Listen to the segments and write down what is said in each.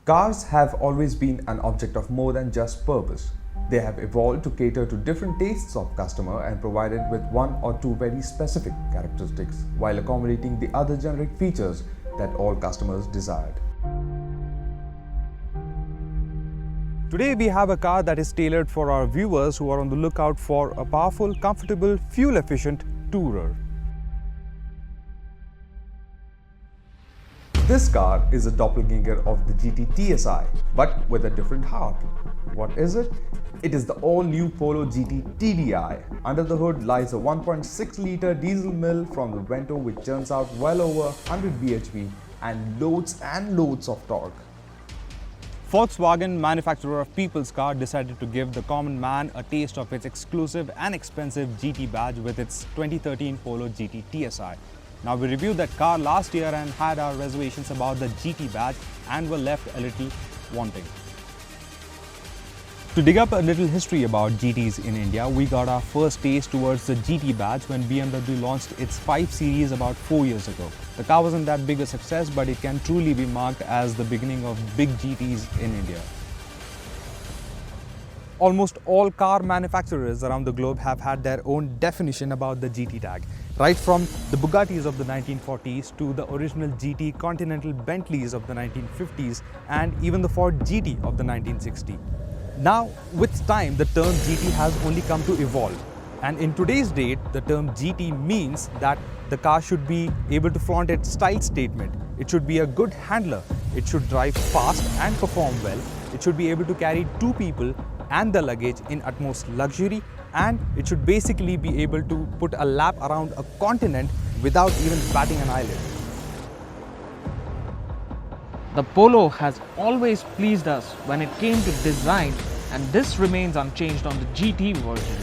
Cars have always been an object of more than just purpose. They have evolved to cater to different tastes of customer and provided with one or two very specific characteristics while accommodating the other generic features that all customers desired. Today we have a car that is tailored for our viewers who are on the lookout for a powerful, comfortable, fuel-efficient tourer. This car is a doppelganger of the GT TSI, but with a different heart. What is it? It is the all-new Polo GT TDI. Under the hood lies a 1.6-litre diesel mill from the Vento which churns out well over 100 bhp and loads of torque. Volkswagen, manufacturer of people's car, decided to give the common man a taste of its exclusive and expensive GT badge with its 2013 Polo GT TSI. Now, we reviewed that car last year and had our reservations about the GT badge and were left a little wanting. To dig up a little history about GTs in India, we got our first taste towards the GT badge when BMW launched its 5 Series about 4 years ago. The car wasn't that big a success, but it can truly be marked as the beginning of big GTs in India. Almost all car manufacturers around the globe have had their own definition about the GT tag. Right from the Bugattis of the 1940s to the original GT Continental Bentleys of the 1950s and even the Ford GT of the 1960s. Now, with time, the term GT has only come to evolve. And in today's date, the term GT means that the car should be able to flaunt its style statement. It should be a good handler. It should drive fast and perform well. It should be able to carry 2 people and the luggage in utmost luxury, and it should basically be able to put a lap around a continent without even batting an eyelid. The Polo has always pleased us when it came to design, and this remains unchanged on the GT version.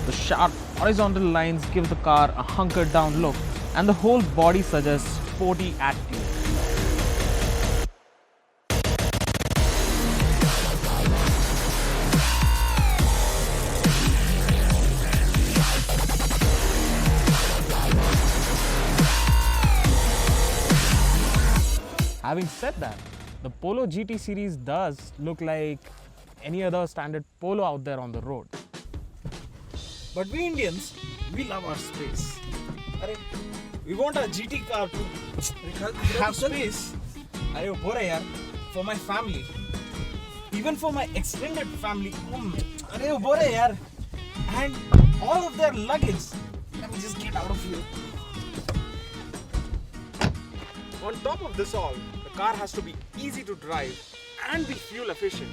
The sharp horizontal lines give the car a hunkered down look, and the whole body suggests sporty attitude. Having said that, the Polo GT series does look like any other standard Polo out there on the road. But we Indians, we love our space. We want our GT car to have space. For my family, even for my extended family. And all of their luggage. Let me just get out of here. On top of this all, the car has to be easy to drive and be fuel efficient.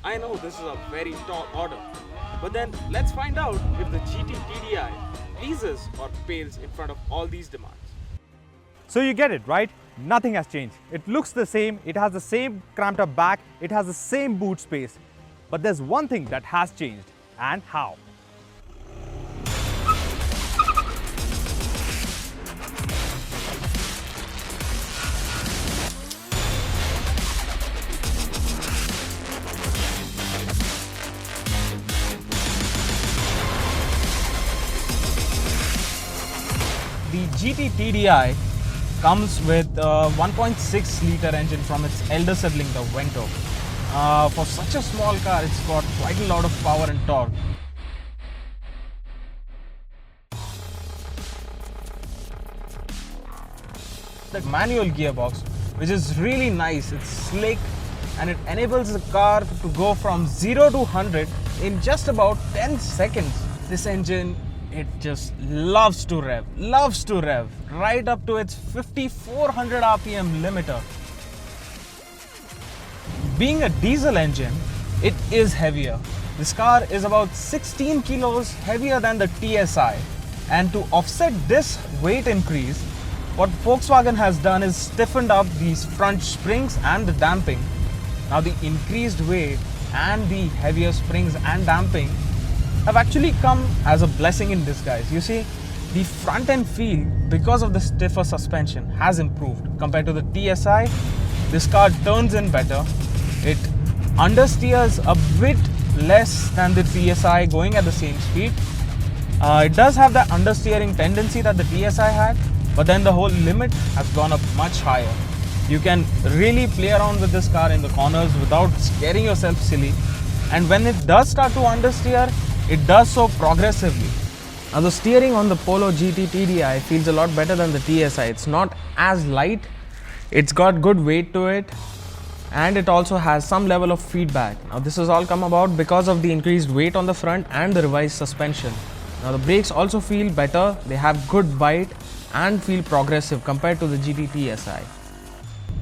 I know this is a very tall order, but then let's find out if the GT TDI pleases or pales in front of all these demands. So you get it, right? Nothing has changed. It looks the same, it has the same cramped up back, it has the same boot space. But there's one thing that has changed, and how? The GT TDI comes with a 1.6-litre engine from its elder sibling, the Vento. For such a small car, it's got quite a lot of power and torque. The manual gearbox, which is really nice, it's slick, and it enables the car to go from 0 to 100 in just about 10 seconds. This engine, it just loves to rev right up to its 5400 RPM limiter. Being a diesel engine, it is heavier. This car is about 16 kilos heavier than the TSI, and to offset this weight increase, what Volkswagen has done is stiffened up these front springs and the damping. Now the increased weight and the heavier springs and damping have actually come as a blessing in disguise. You see, the front end feel, because of the stiffer suspension, has improved. Compared to the TSI, this car turns in better. It understeers a bit less than the TSI going at the same speed. It does have that understeering tendency that the TSI had, but then the whole limit has gone up much higher. You can really play around with this car in the corners without scaring yourself silly. And when it does start to understeer, it does so progressively. Now the steering on the Polo GT TDI feels a lot better than the TSI. It's not as light, it's got good weight to it, and it also has some level of feedback. Now this has all come about because of the increased weight on the front and the revised suspension. Now the brakes also feel better, they have good bite and feel progressive compared to the GT TSI.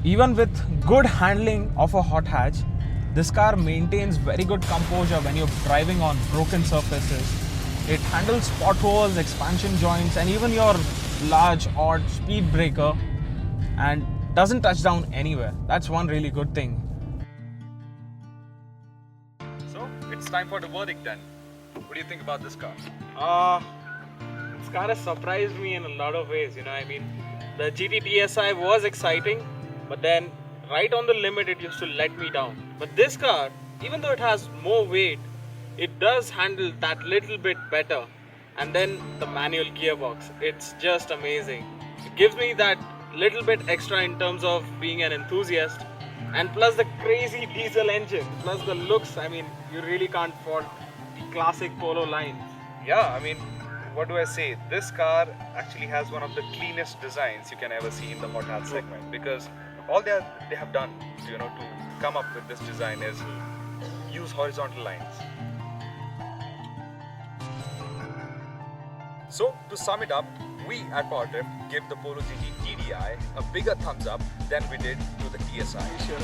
Even with good handling of a hot hatch, this car maintains very good composure when you're driving on broken surfaces. It handles potholes, expansion joints, and even your large odd speed breaker, and doesn't touch down anywhere. That's one really good thing. So it's time for the verdict then. What do you think about this car? This car has surprised me in a lot of ways. I mean, the GT TSI was exciting, but then right on the limit it used to let me down. But this car, even though it has more weight, it does handle that little bit better. And then the manual gearbox, it's just amazing. It gives me that little bit extra in terms of being an enthusiast, and plus the crazy diesel engine, plus the looks. I mean, you really can't fault the classic Polo line. Yeah, I mean, what do I say? This car actually has one of the cleanest designs you can ever see in the hot hatch segment, because all they have done to come up with this design is use horizontal lines. So to sum it up, we at PowerDrift give the Polo GT TDI a bigger thumbs up than we did to the TSI. Sure.